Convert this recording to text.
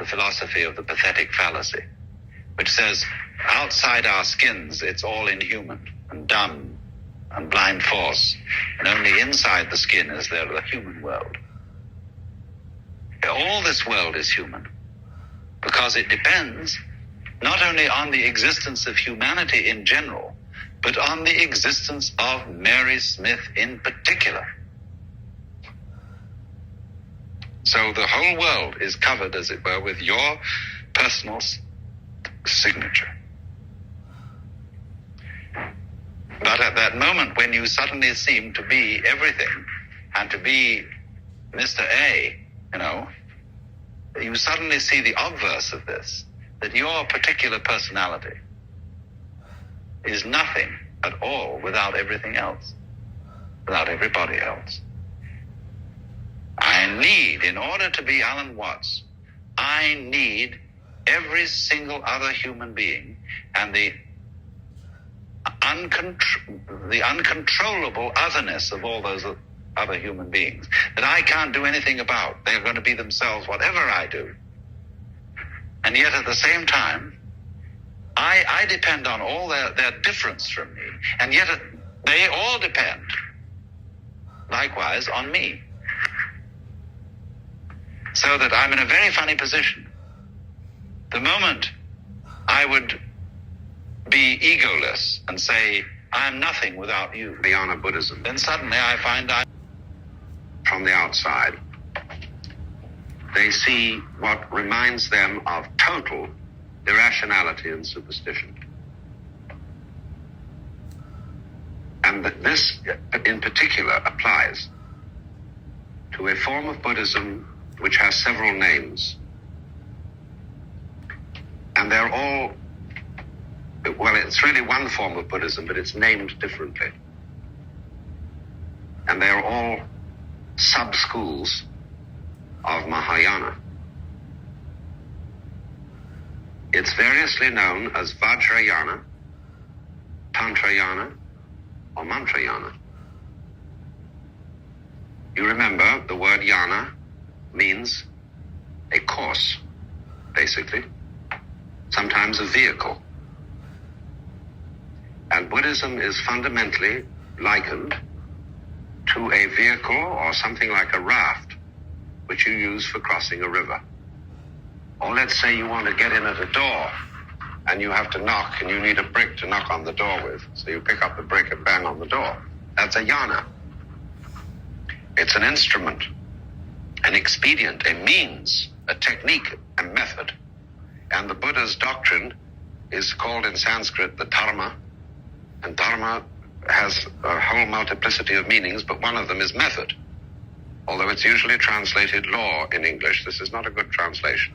the philosophy of the pathetic fallacy, which says outside our skins it's all inhuman and dumb and blind force, and only inside the skin is there the human world. All this world is human because it depends not only on the existence of humanity in general, but on the existence of Mary Smith in particular. So the whole world is covered, as it were, with your personal signature. But at that moment when you suddenly seem to be everything and to be Mr. A, you suddenly see the obverse of this, that your particular personality is nothing at all without everything else, without everybody else. In order to be Alan Watts, I need every single other human being and the uncontrollable otherness of all those other human beings that I can't do anything about. They're going to be themselves whatever I do. And yet at the same time, I depend on all their difference from me, and yet they all depend likewise on me. So that I'm in a very funny position. The moment I would be egoless and say, I'm nothing without you, Vajrayana Buddhism, then suddenly I find from the outside, they see what reminds them of total irrationality and superstition. And that this in particular applies to a form of Buddhism which has several names. And they're all, well, it's really one form of Buddhism, but it's named differently. And they're all sub-schools of Mahayana. It's variously known as Vajrayana, Tantrayana, or Mantrayana. You remember the word yana means a course, basically, sometimes a vehicle. And Buddhism is fundamentally likened to a vehicle or something like a raft, which you use for crossing a river. Or let's say you want to get in at a door, and you have to knock, and you need a brick to knock on the door with. So you pick up the brick and bang on the door. That's a yana. It's an instrument, an expedient, a means, a technique, a method. And the Buddha's doctrine is called in Sanskrit the dharma. And dharma has a whole multiplicity of meanings, but one of them is method. Although it's usually translated law in English, this is not a good translation.